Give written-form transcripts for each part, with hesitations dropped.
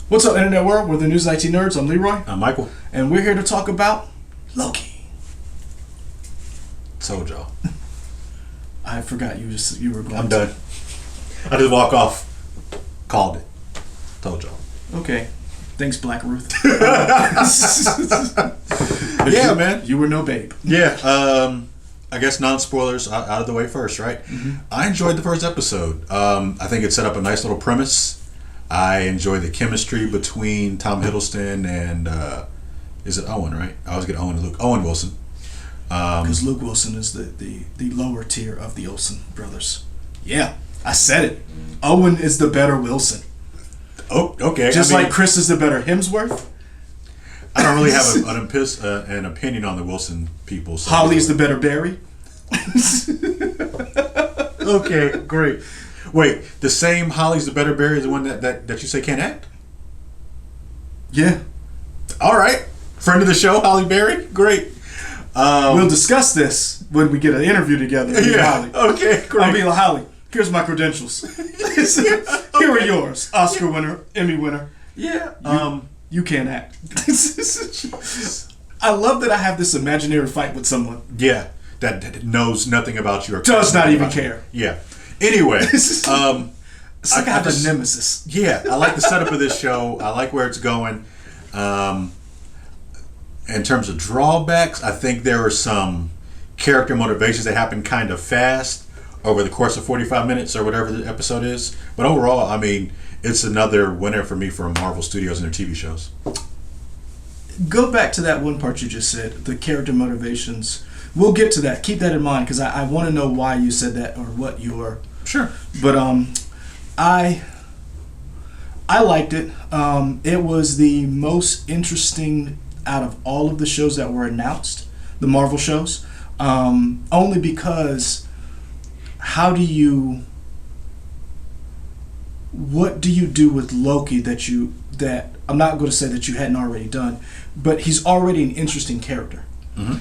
What's up, Internet World? We're the News and IT Nerds. I'm Leroy. I'm Michael. And we're here to talk about Loki. Told y'all. I forgot you were going I'm done. I just walk off. Called it. Told y'all. Okay. Thanks, Black Ruth. Yeah, man. You were no babe. Yeah. I guess non-spoilers out of the way first, right? Mm-hmm. I enjoyed the first episode. I think it set up a nice little premise. I enjoy the chemistry between Tom Hiddleston and is it Owen, right? I always get Owen and Luke. Owen Wilson. Because Luke Wilson is the lower tier of the Olsen brothers. Yeah, I said it. Owen is the better Wilson. Oh, okay. Just like Chris is the better Hemsworth. I don't really have an opinion on the Wilson people. So Holly's the better Barry. Okay, great. Wait, the same Holly's the better Barry is the one that you say can't act? Yeah. All right. Friend of the show, Holly Berry. Great. We'll discuss this when we get an interview together. Yeah. Holly. Okay, great. I'll be like, Holly, here's my credentials. Here are yours. Oscar winner, Emmy winner. Yeah. You can't act. I love that I have this imaginary fight with someone. Yeah. That knows nothing about you. Or does not even care. Yeah. Anyway. It's like I have a nemesis. Yeah. I like the setup of this show. I like where it's going. In terms of drawbacks, I think there are some character motivations that happen kind of fast over the course of 45 minutes or whatever the episode is. But overall, I mean, it's another winner for me for Marvel Studios and their TV shows. Go back to that one part you just said, the character motivations. We'll get to that. Keep that in mind because I want to know why you said that or what your... Sure. But I liked it. It was the most interesting out of all of the shows that were announced, the Marvel shows, only because what do you do with Loki that I'm not going to say that you hadn't already done, but he's already an interesting character. Mm-hmm.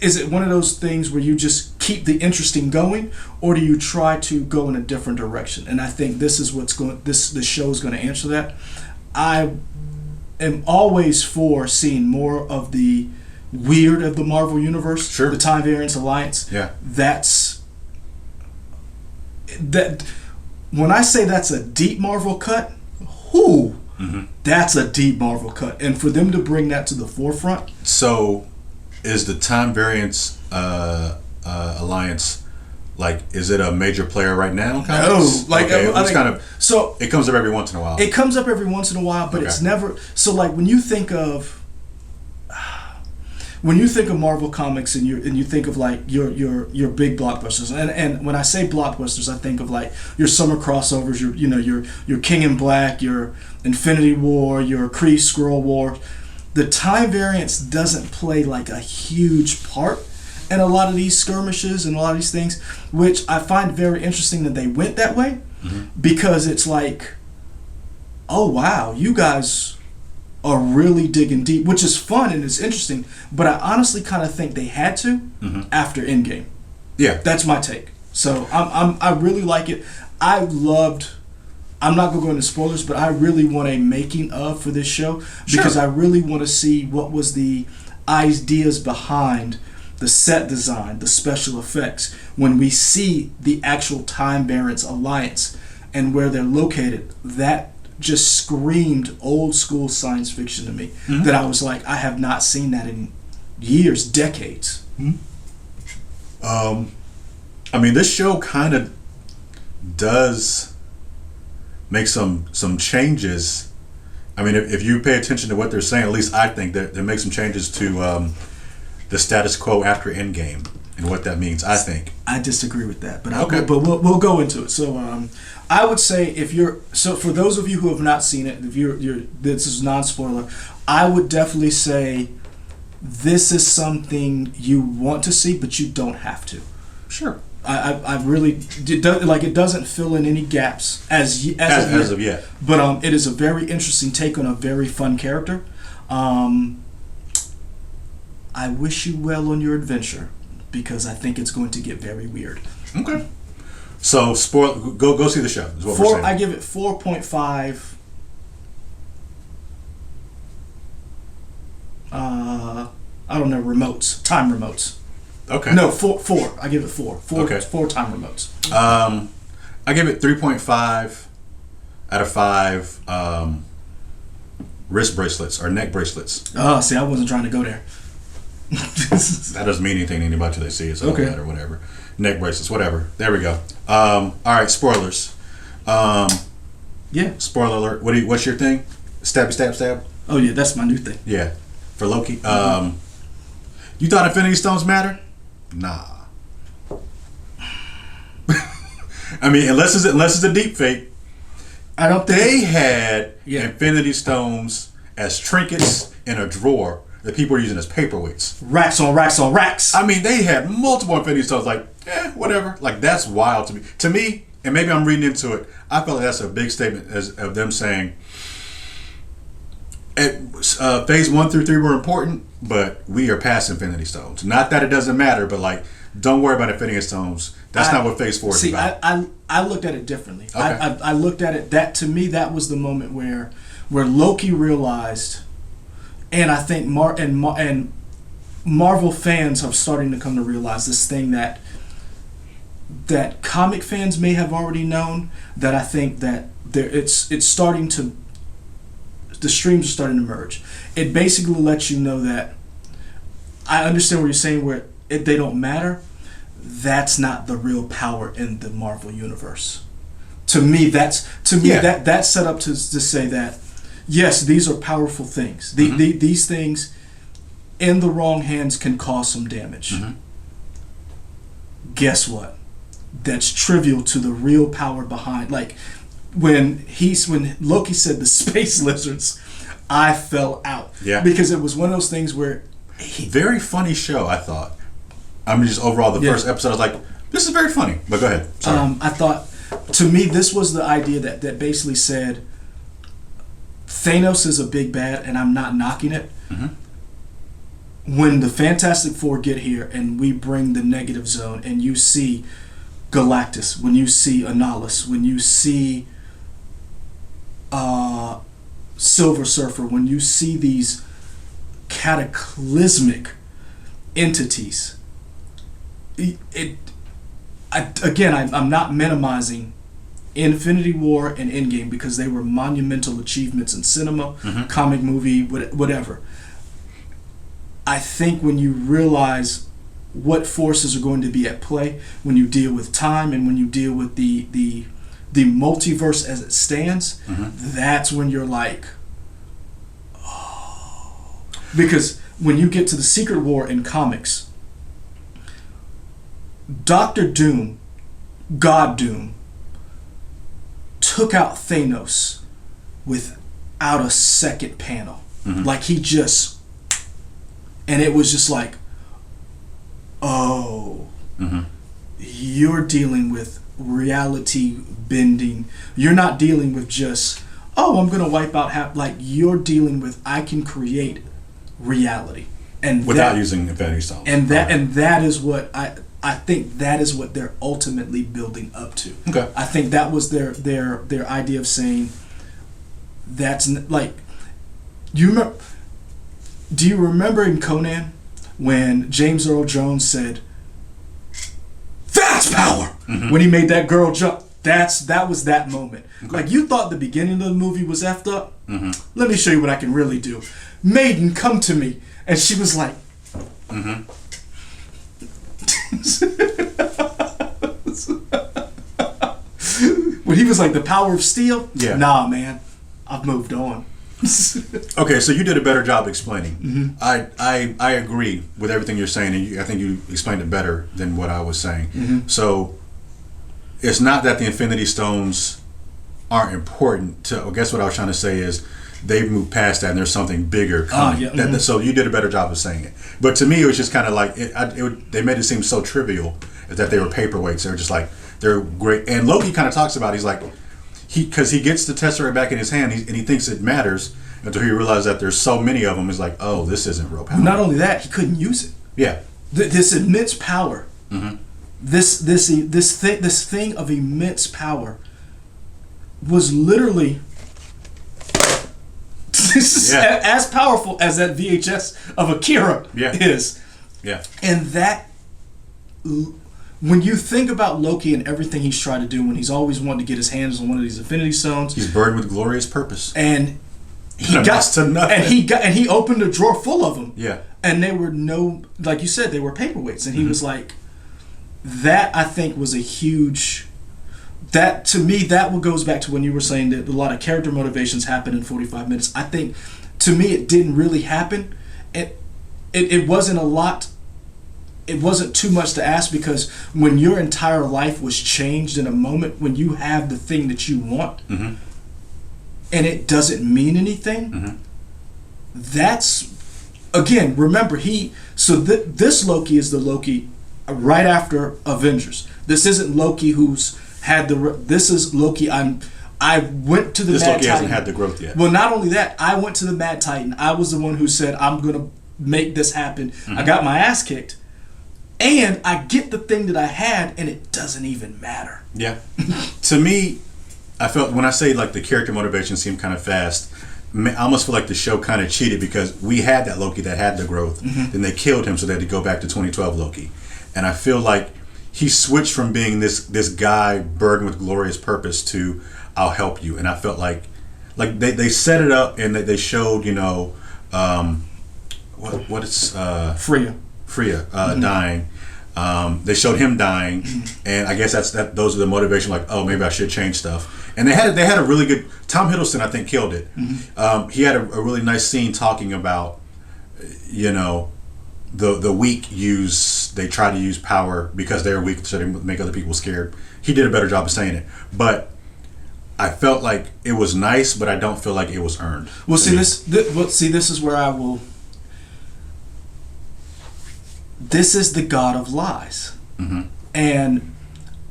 Is it one of those things where you just keep the interesting going, or do you try to go in a different direction? And I think this is this show is going to answer that. I am always for seeing more of the weird of the Marvel universe, sure. The Time Variance Alliance. Yeah, that. When I say that's a deep Marvel cut, that's a deep Marvel cut, and for them to bring that to the forefront. So, is the Time Variance Alliance is it a major player right now? No, so it comes up every once in a while. It comes up every once in a while, but it's never. So when you think of Marvel comics and you think of your big blockbusters, and when I say blockbusters, I think of your summer crossovers, your King in Black, your Infinity War, your Kree Skrull War. The Time Variance doesn't play a huge part in a lot of these skirmishes and a lot of these things, which I find very interesting that they went that way, because it's oh wow, you guys are really digging deep, which is fun and it's interesting, but I honestly kind of think they had to after Endgame. Yeah, that's my take. So I really like it. I'm not going to go into spoilers, but I really want a making of for this show because I really want to see what was the ideas behind the set design, the special effects, when we see the actual Time Variance Alliance and where they're located. That just screamed old school science fiction to me. That I was I have not seen that in years, decades. I mean, this show kind of does make some changes. I mean, if you pay attention to what they're saying, at least I think that they make some changes to the status quo after Endgame and what that means. I think I disagree with that, but but we'll go into it. So I would say for those of you who have not seen it, if this is non-spoiler, I would definitely say this is something you want to see, but you don't have to. Sure. I really it doesn't fill in any gaps as of yet. But it is a very interesting take on a very fun character. I wish you well on your adventure because I think it's going to get very weird. Okay. So go see the show. Is what we're saying. I give it 4.5 remotes, time remotes. Okay. No, four. I give it four. Okay. 4 time remotes. I give it 3.5 out of 5 wrist bracelets or neck bracelets. Oh, see, I wasn't trying to go there. That doesn't mean anything to anybody till they see it, so Okay. it don't matter, whatever. Neck bracelets, whatever. There we go. All right, spoilers. Yeah. Spoiler alert. What's your thing? Stabby, stab, stab? Oh, yeah, that's my new thing. Yeah. For Loki. You thought Infinity Stones matter? Nah. I mean, unless it's a deep fake. I don't think They had Yeah. Infinity Stones as trinkets in a drawer that people were using as paperweights. racks on racks on racks. I mean, they had multiple Infinity Stones. Like, whatever. Like, that's wild to me. To me, and maybe I'm reading into it, I feel like that's a big statement of them saying, phase 1 through 3 were important, but we are past Infinity Stones. Not that it doesn't matter, but like, don't worry about Infinity Stones. That's not what phase 4 is about. I looked at it differently. Okay. I looked at it, that to me, that was the moment where Loki realized, and I think Marvel fans are starting to come to realize this thing that comic fans may have already known, that I think that it's starting to, the streams are starting to merge. It basically lets you know that I understand what you're saying, where they don't matter. That's not the real power in the Marvel universe. To me, that set up to say that yes, these are powerful things. These things in the wrong hands can cause some damage. Mm-hmm. Guess what? That's trivial to the real power behind. Like when Loki said the space lizards, I fell out. Yeah. Because it was one of those things where Very funny show, I thought. I mean, just overall, the first episode, I was like, this is very funny. But go ahead. Sorry. I thought, to me, this was the idea that basically said Thanos is a big bad, and I'm not knocking it. Mm-hmm. When the Fantastic Four get here and we bring the negative zone, and you see Galactus, when you see Annihilus, when you see Silver Surfer, when you see these cataclysmic entities, I'm not minimizing Infinity War and Endgame because they were monumental achievements in cinema, comic movie, whatever. I think when you realize what forces are going to be at play, when you deal with time and when you deal with the multiverse as it stands, that's when you're like, oh. Because when you get to the Secret War in comics, Doctor Doom, God Doom, took out Thanos without a second panel. Like he just, and it was just like, oh, you're dealing with reality bending. You're not dealing with just, oh, I'm gonna wipe out like you're dealing with, I can create reality, and without using Infinity Stones. And that is what I think that is what they're ultimately building up to. Okay. I think that was their idea of saying that's like, do you remember in Conan when James Earl Jones said, "That's power," when he made that girl jump? That was that moment. Okay. Like you thought the beginning of the movie was effed up. Let me show you what I can really do. Maiden, come to me, and she was like. When he was like the power of steel, nah, man, I've moved on. Okay, so you did a better job explaining. I agree with everything you're saying, and I think you explained it better than what I was saying. So it's not that the Infinity Stones aren't important. I guess what I was trying to say is they've moved past that, and there's something bigger coming. So you did a better job of saying it. But to me, it was just kind of like they made it seem so trivial that they were paperweights. They were just like, they're great. And Loki kind of talks about, he's like, because he gets the Tesseract back in his hand, and he thinks it matters until he realizes that there's so many of them. He's like, oh, this isn't real power. Not only that, he couldn't use it. Yeah. This immense power. This thing of immense power was literally as powerful as that VHS of Akira is. Yeah. And that, when you think about Loki and everything he's tried to do, when he's always wanted to get his hands on one of these Infinity Stones, he's burdened with glorious purpose, and he opened a drawer full of them. Yeah. And they were like you said, they were paperweights, and he was like, that I think was a huge. That to me, that what goes back to when you were saying that a lot of character motivations happen in 45 minutes. I think, to me, it didn't really happen. It wasn't a lot. It wasn't too much to ask, because when your entire life was changed in a moment, when you have the thing that you want, and it doesn't mean anything, that's, again, remember, this Loki is the Loki right after Avengers. This isn't Loki who's had this is Loki. I went to the This Mad Loki Titan. hasn't had the growth yet. Well, not only that, I went to the Mad Titan. I was the one who said, I'm going to make this happen. I got my ass kicked. And I get the thing that I had, and it doesn't even matter. Yeah. To me, I felt, when I say like the character motivation seemed kind of fast, I almost feel like the show kind of cheated, because we had that Loki that had the growth. Then they killed him, so they had to go back to 2012 Loki. And I feel like he switched from being this guy burdened with glorious purpose to, I'll help you. And I felt like they set it up, and they showed, what it's Freya dying. They showed him dying, and I guess those are the motivation. Like, oh, maybe I should change stuff. And they had a really good. Tom Hiddleston, I think, killed it. He had a really nice scene talking about, the weak they try to use power because they're weak, so they make other people scared. He did a better job of saying it, but I felt like it was nice, but I don't feel like it was earned. Well, this is where I will. This is the God of lies, and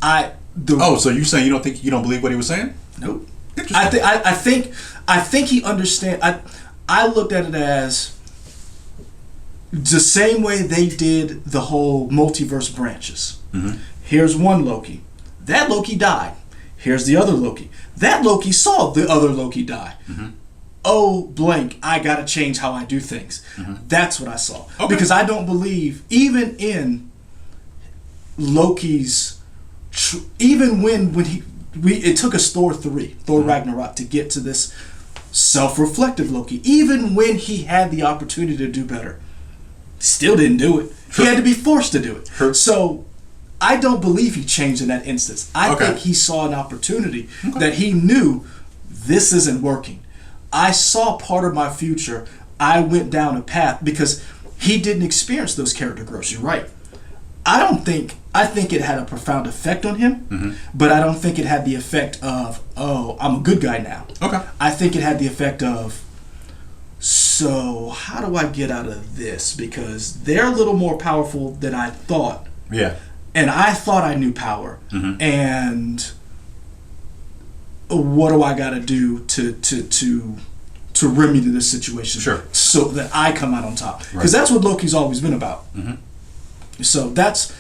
so you're saying you don't believe what he was saying? Nope. I think he understand. I looked at it as the same way they did the whole multiverse branches. Here's one Loki. That Loki died. Here's the other Loki. That Loki saw the other Loki die. Oh, blank, I gotta change how I do things. That's what I saw. Okay. Because I don't believe, even in Loki's, even when it took us Thor Ragnarok to get to this self-reflective Loki. Even when he had the opportunity to do better, still didn't do it. He had to be forced to do it. So I don't believe he changed in that instance. I think he saw an opportunity that he knew this isn't working. I saw part of my future. I went down a path because he didn't experience those character growths. You're right. I think it had a profound effect on him, but I don't think it had the effect of, oh, I'm a good guy now. Okay. I think it had the effect of, so how do I get out of this? Because they're a little more powerful than I thought. Yeah. And I thought I knew power. And what do I got to do to remedy this situation? Sure. So that I come out on top. Because that's what Loki's always been about. So that's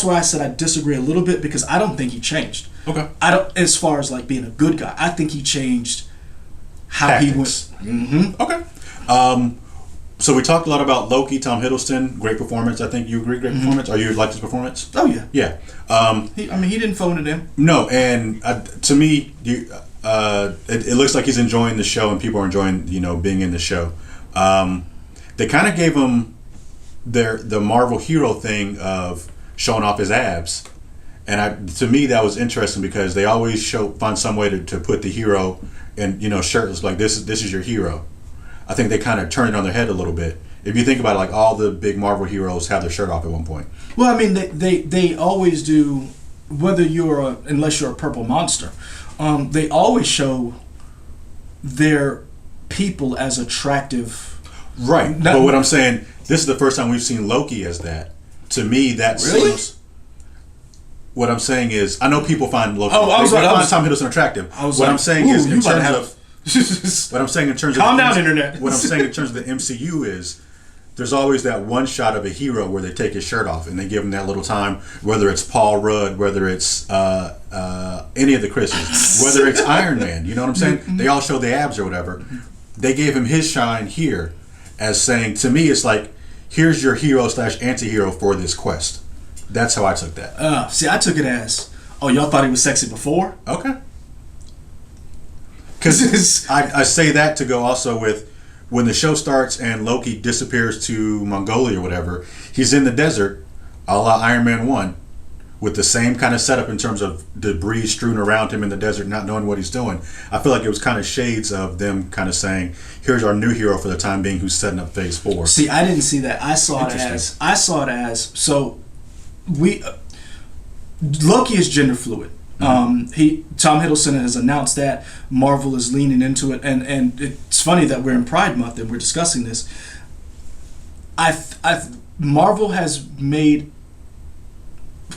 why I said I disagree a little bit, because I don't think he changed. Okay. I don't, as far as like being a good guy. I think he changed how Tactics. He went. Okay. So we talked a lot about Loki, Tom Hiddleston, great performance. I think you agree, great performance. Or you liked his performance? Oh yeah. Yeah. He didn't phone it in. No, and to me, it looks like he's enjoying the show, and people are enjoying being in the show. They kind of gave him the Marvel hero thing of showing off his abs, and to me that was interesting, because they always find some way to put the hero in shirtless, like this is your hero. I think they kind of turned it on their head a little bit. If you think about it, like all the big Marvel heroes have their shirt off at one point. Well, I mean, they always do, unless you're a purple monster, they always show their people as attractive. Right. But what I'm saying, this is the first time we've seen Loki as that. To me, that's really. What I'm saying is, I know people find Loki. Find Tom Hiddleston attractive. What I'm saying is, in terms of calm down, internet. What I'm saying in terms of the MCU is, there's always that one shot of a hero where they take his shirt off and they give him that little time, whether it's Paul Rudd, whether it's any of the Chris's, whether it's Iron Man, you know what I'm saying? They all show the abs or whatever. They gave him his shine here as saying, to me, it's like here's your hero slash anti-hero for this quest. That's how I took that. See, I took it as, oh, y'all thought he was sexy before? Okay. Because I say that to go also with when the show starts and Loki disappears to Mongolia or whatever, he's in the desert, a la Iron Man 1, with the same kind of setup in terms of debris strewn around him in the desert, not knowing what he's doing. I feel like it was kind of shades of them kind of saying, here's our new hero for the time being who's setting up phase 4. See, I didn't see that. I saw it as, so Loki is gender fluid. Tom Hiddleston has announced that. Marvel is leaning into it, and it's funny that we're in Pride Month and we're discussing this. Marvel has made,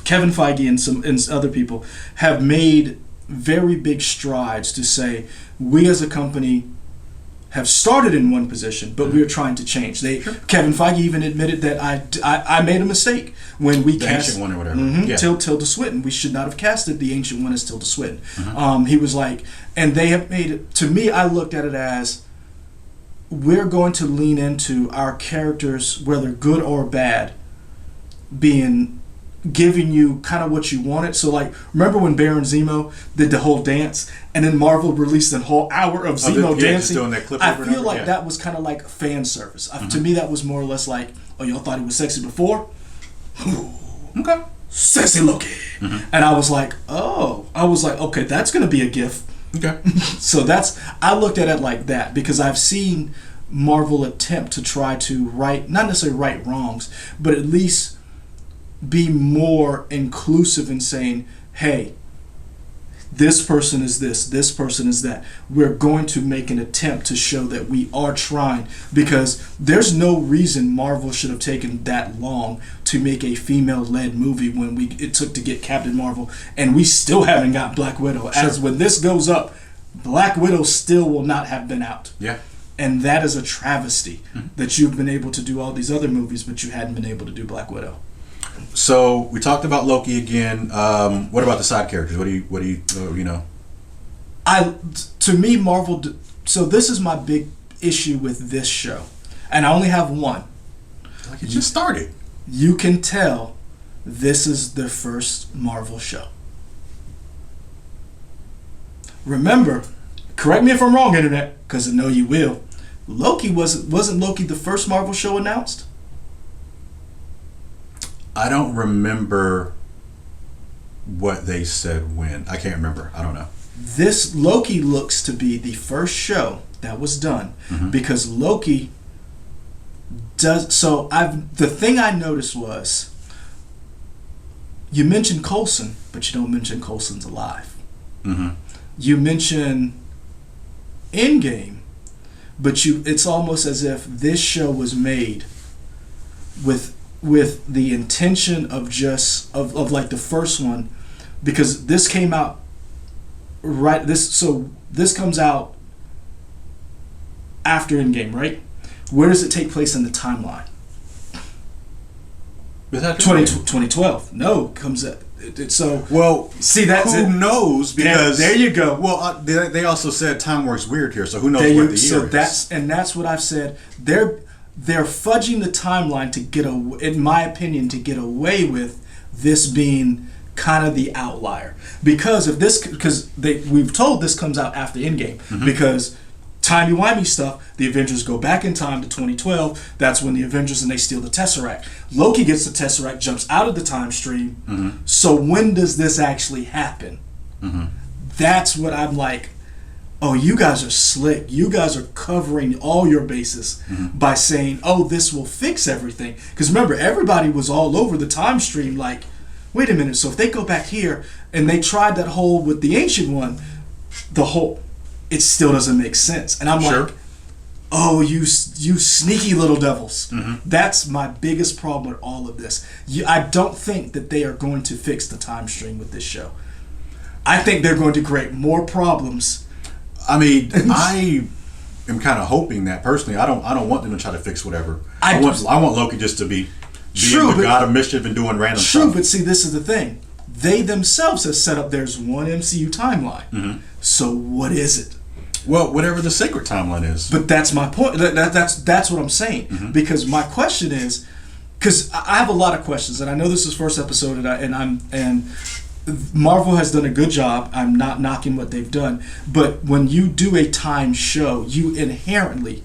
Kevin Feige and other people have made very big strides to say, we as a company have started in one position, but we are trying to change. Kevin Feige even admitted that I made a mistake when we cast Ancient One or whatever. Tilda Swinton. We should not have casted the Ancient One as Tilda Swinton. He was like, and they have made it. To me, I looked at it as, we're going to lean into our characters, whether good or bad, giving you kind of what you wanted. So, like, remember when Baron Zemo did the whole dance, and then Marvel released a whole hour of Zemo dancing? Doing that clip I feel like that was kind of like fan service. To me, that was more or less like, oh, y'all thought he was sexy before? Okay. Sexy Loki. And I was like, okay, that's going to be a gif. Okay. So I looked at it like that, because I've seen Marvel attempt to try to not necessarily right wrongs, but at least be more inclusive in saying, hey, this person is this person is that. We're going to make an attempt to show that we are trying, because there's no reason Marvel should have taken that long to make a female-led movie when it took to get Captain Marvel, and we still haven't got Black Widow. Sure. As when this goes up, Black Widow still will not have been out. Yeah. And that is a travesty that you've been able to do all these other movies, but you hadn't been able to do Black Widow. So we talked about Loki again. What about the side characters? What do you know? To me, Marvel. So this is my big issue with this show, and I only have one. Like it just started. You can tell this is their first Marvel show. Remember, correct me if I'm wrong, Internet, because I know you will. Loki wasn't Loki the first Marvel show announced? I don't remember what they said when. I can't remember. I don't know. This Loki looks to be the first show that was done, because Loki does. So the thing I noticed was, you mentioned Coulson, but you don't mention Coulson's alive. You mention Endgame, but it's almost as if this show was made with the intention of just of like the first one, because this came out this comes out after Endgame, right? Where does it take place in the timeline? 2012. No, comes at so. Well, see, that's who knows? Because there you go. Well, they also said time works weird here, so who knows what the year is? That's what I've said. They're fudging the timeline to in my opinion, to get away with this being kind of the outlier. Because we've told this comes out after Endgame, because timey-wimey stuff, the Avengers go back in time to 2012. That's when the Avengers and they steal the Tesseract. Loki gets the Tesseract, jumps out of the time stream. So when does this actually happen? That's what I'm like, oh, you guys are slick. You guys are covering all your bases by saying, oh, this will fix everything. Because remember, everybody was all over the time stream like, wait a minute, so if they go back here and they tried that whole with the Ancient One, it still doesn't make sense. And I'm like, oh, you sneaky little devils. That's my biggest problem with all of this. I don't think that they are going to fix the time stream with this show. I think they're going to create more problems. I mean, I am kind of hoping that personally. I don't want them to try to fix whatever. I want Loki just to be the god of mischief and doing random stuff. True, but see, this is the thing. They themselves have set up there's one MCU timeline. So what is it? Well, whatever the sacred timeline is. But that's my point. That's what I'm saying. Because my question is, because I have a lot of questions, and I know this is first episode, and Marvel has done a good job. I'm not knocking what they've done, but when you do a time show, you inherently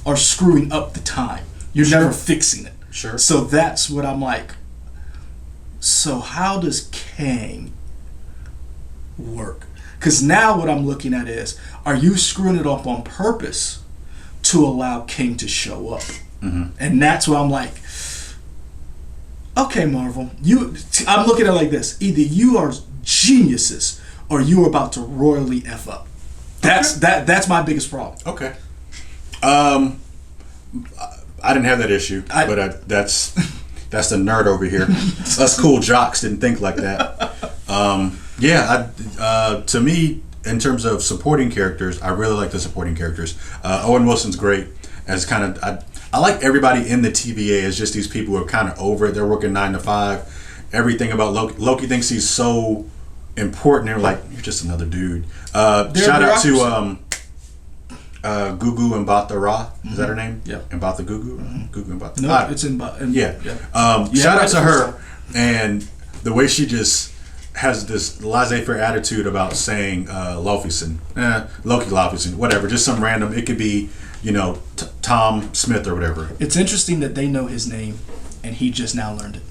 are screwing up the time. You're never fixing it. Sure. So that's what I'm like. So how does Kang work? Because now what I'm looking at is, are you screwing it up on purpose to allow King to show up? And that's where I'm like, okay, Marvel, I'm looking at it like this. Either you are geniuses or you are about to royally F up. That's my biggest problem. Okay. I didn't have that issue, but that's the nerd over here. Us cool jocks didn't think like that. To me, in terms of supporting characters, I really like the supporting characters. Owen Wilson's great as kind of. I like everybody in the TVA as just these people who are kind of over it. They're working 9 to 5. Everything about Loki thinks he's so important. They're like, you're just another dude. Shout out to Gugu Mbatha-Raw. Is that her name? Yeah. Mbatha Gugu? Gugu Mbatha. No, it's in. Yeah. Shout out to her. And the way she just has this laissez-faire attitude about saying Loki Laufeyson, whatever. Just some random, it could be, Tom Smith or whatever. It's interesting that they know his name and he just now learned it.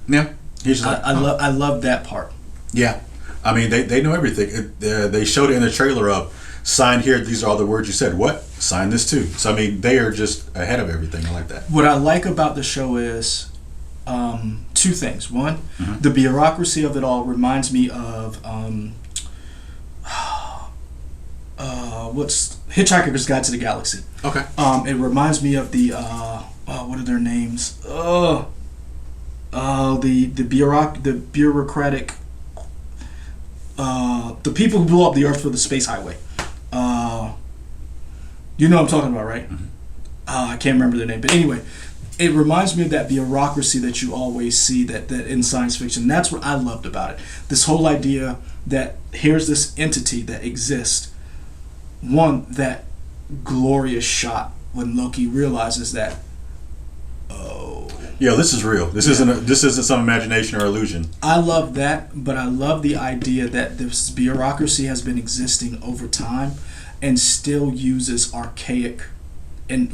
Yeah. He's just I love that part. Yeah. I mean, they know everything. They showed it in the trailer of, sign here, these are all the words you said. What? Sign this too. So, I mean, they are just ahead of everything. I like that. What I like about the show is two things. One, the bureaucracy of it all reminds me of what's Hitchhiker's Guide to the Galaxy. Okay. It reminds me of the what are their names? The bureaucratic the people who blew up the Earth for the space highway. You know what I'm talking about, right? I can't remember their name, but anyway, it reminds me of that bureaucracy that you always see that in science fiction. That's what I loved about it. This whole idea that here's this entity that exists. One, that glorious shot when Loki realizes that, yeah, this is real. This isn't some imagination or illusion. I love that, but I love the idea that this bureaucracy has been existing over time and still uses archaic and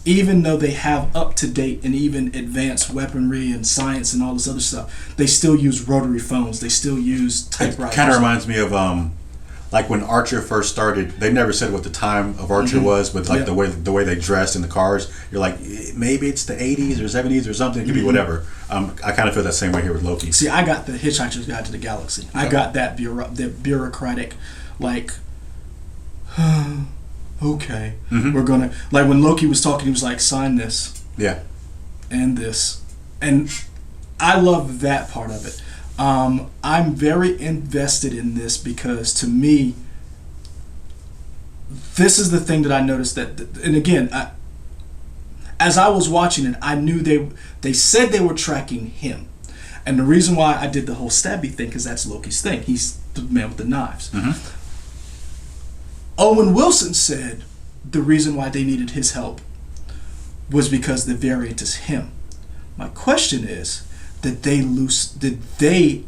even though they have up to date and even advanced weaponry and science and all this other stuff, they still use rotary phones. They still use typewriters. It kind of reminds me of when Archer first started. They never said what the time of Archer was, but the way they dressed in the cars, you're like, maybe it's the 80s or 70s or something. It could be whatever. I kind of feel that same way here with Loki. See, I got the Hitchhiker's Guide to the Galaxy. Okay. I got that bureaucratic, okay, we're gonna, when Loki was talking, he was like, sign this, and this, and I love that part of it. I'm very invested in this because to me, this is the thing that I noticed and again, as I was watching it, I knew they said they were tracking him, and the reason why I did the whole stabby thing because that's Loki's thing. He's the man with the knives. Owen Wilson said the reason why they needed his help was because the variant is him. My question is, did they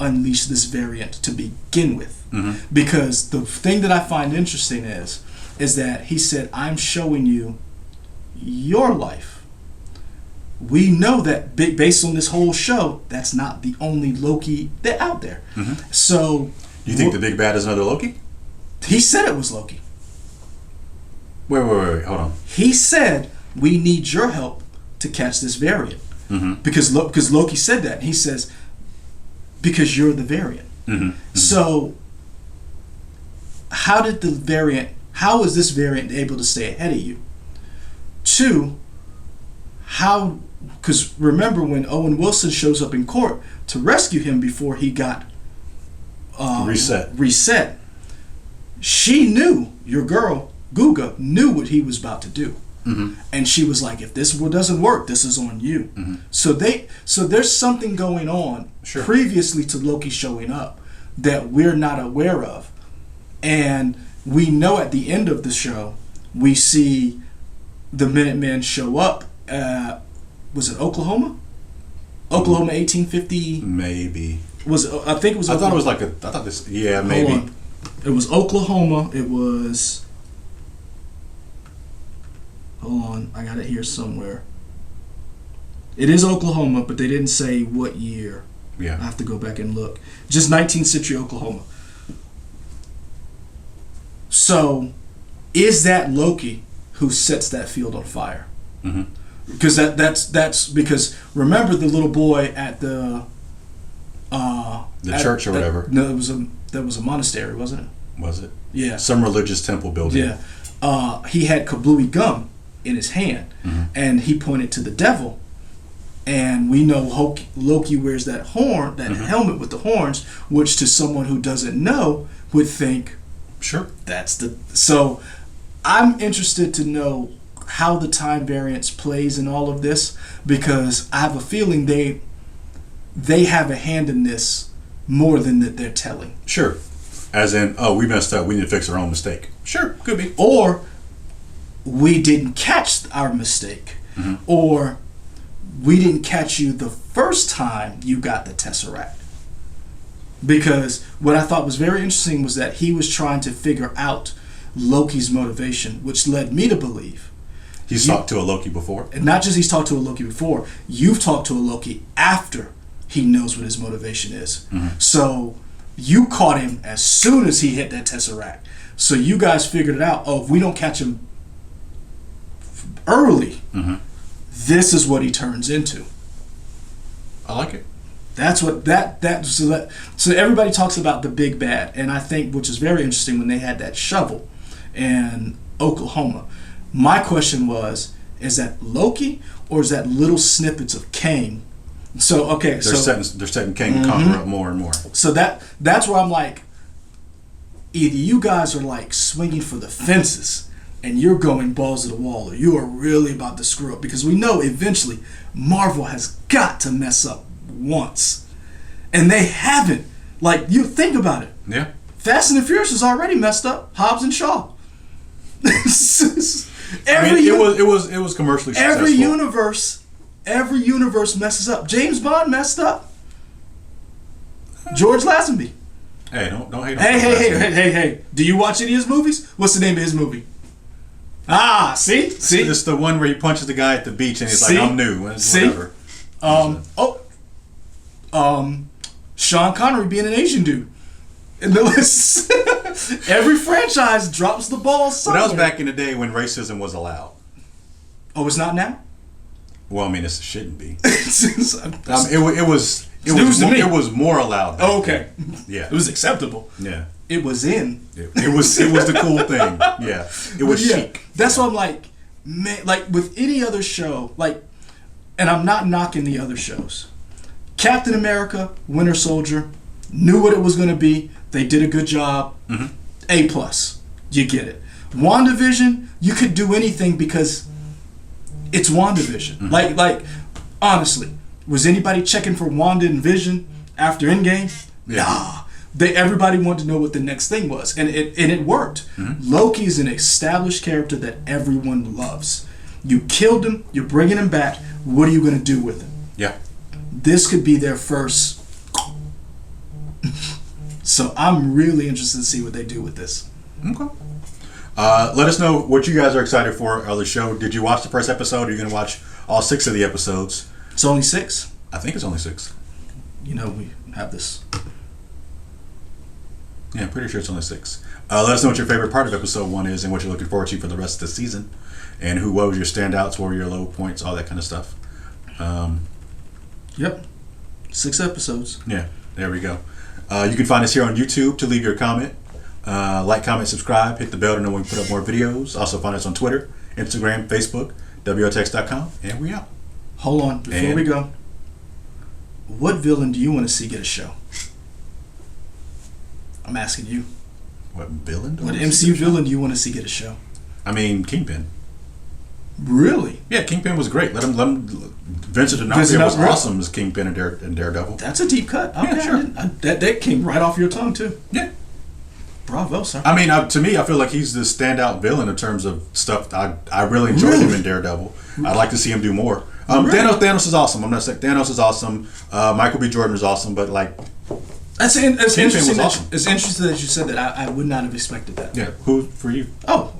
unleash this variant to begin with? Because the thing that I find interesting is that he said, I'm showing you your life. We know that based on this whole show, that's not the only Loki that out there. So, you think the big bad is another Loki? He said it was Loki. Wait, hold on. He said, we need your help to catch this variant. Because Loki said that. He says, because you're the variant. So, how is this variant able to stay ahead of you? Two, because remember when Owen Wilson shows up in court to rescue him before he got reset, she knew, your girl, Guga, knew what he was about to do. And she was like, if this doesn't work, this is on you. So there's something going on previously to Loki showing up that we're not aware of. And we know at the end of the show, we see the Minutemen show up. Was it Oklahoma? Oklahoma, 1850. Maybe. I think it was. I Oklahoma. thought it was like a. I thought this. Yeah, maybe. Hold on. It was Oklahoma. It was. Hold on, I got it here somewhere. It is Oklahoma, but they didn't say what year. Yeah. I have to go back and look. Just 19th century Oklahoma. So, is that Loki who sets that field on fire? Mm-hmm. Because that's because remember the little boy at the church or whatever. No, that was a monastery, wasn't it? Was it? Yeah. Some religious temple building. Yeah. He had kablooey gum in his hand, and he pointed to the devil. And we know Loki wears that horn, that helmet with the horns, which to someone who doesn't know would think, sure, that's the. So, I'm interested to know how the time variance plays in all of this, because I have a feeling they have a hand in this more than that they're telling. Sure. As in, oh, we messed up. We need to fix our own mistake. Sure, could be. Or we didn't catch our mistake. Or we didn't catch you the first time you got the Tesseract. Because what I thought was very interesting was that he was trying to figure out Loki's motivation, which led me to believe. He's talked to a Loki before. And not just he's talked to a Loki before, you've talked to a Loki after he knows what his motivation is. So you caught him as soon as he hit that Tesseract. So you guys figured it out. Oh, if we don't catch him early, this is what he turns into. I like it. That's what so everybody talks about the big bad, and I think, which is very interesting, when they had that shovel in Oklahoma. My question was, is that Loki or is that little snippets of Kang? So okay, they're setting Kang to conquer up more and more. So that's where I'm like, either you guys are like swinging for the fences and you're going balls to the wall, or you are really about to screw up, because we know eventually Marvel has got to mess up once, and they haven't. Like, you think about it. Yeah. Fast and the Furious is already messed up. Hobbs and Shaw. It was commercially successful. Every universe messes up. James Bond messed up. George Lazenby. Hey, don't hate on Hey. Do you watch any of his movies? What's the name of his movie? See? It's the one where he punches the guy at the beach and he's like, I'm new. Whatever. Sean Connery being an Asian dude. And every franchise drops the ball somewhere. Well, that was back in the day when racism was allowed. Oh, it's not now? Well, I mean, it shouldn't be. It was more allowed. Oh, okay. Yeah. It was acceptable. Yeah. It was in. It was the cool thing. Yeah. It was chic. That's why I'm like, man, like with any other show, like, and I'm not knocking the other shows. Captain America, Winter Soldier, knew what it was going to be. They did a good job. A+. You get it. WandaVision, you could do anything because it's WandaVision. Like, honestly, was anybody checking for Wanda and Vision after Endgame? Yeah. Nah. Everybody wanted to know what the next thing was, and it worked. Loki is an established character that everyone loves. You killed him. You're bringing him back. What are you going to do with him? Yeah. This could be their first. So I'm really interested to see what they do with this. Okay. Let us know what you guys are excited for of the show. Did you watch the first episode? Are you going to watch all 6 of the episodes? It's only 6. I think it's only 6. You know, we have this. Yeah, I'm pretty sure it's only 6. Let us know what your favorite part of episode 1 is and what you're looking forward to for the rest of the season. And what was your standouts, what were your low points, all that kind of stuff. Yep. 6 episodes. Yeah, there we go. You can find us here on YouTube to leave your comment. Like, comment, subscribe, hit the bell to know when we put up more videos. Also find us on Twitter, Instagram, Facebook, WOTex.com, and we out. Hold on, before we go. What villain do you want to see get a show? I'm asking you. What villain? What MCU villain do you want to see get a show? I mean, Kingpin. Really? Yeah, Kingpin was great. Let him. Vincent D'Onofrio was awesome as Kingpin and Daredevil. That's a deep cut. Okay, Yeah, sure. that came right off your tongue too. Yeah. Bravo, sir. I mean, to me, I feel like he's the standout villain in terms of stuff. I really enjoyed him in Daredevil. I'd like to see him do more. Thanos is awesome. I'm not saying Thanos is awesome. Michael B. Jordan is awesome, but like, it's interesting. Awesome. It's interesting that you said that. I would not have expected that. Yeah. Who for you? Oh,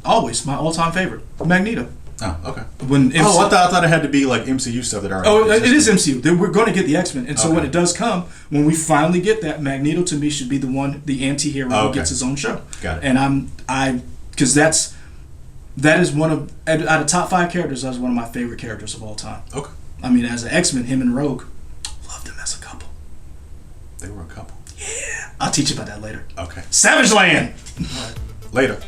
always my all-time favorite, Magneto. Oh, okay. I thought it had to be like MCU stuff that already. Oh, it is MCU. We're going to get the X-Men, and so Okay. when it does come, when we finally get that, Magneto to me should be the anti-hero who gets his own show. Got it. And because that is one of out of top 5 characters. That's one of my favorite characters of all time. Okay. I mean, as an X-Men, him and Rogue, loved them as a couple. They were a couple. Yeah, I'll teach you about that later. Okay. Savage Land. Later.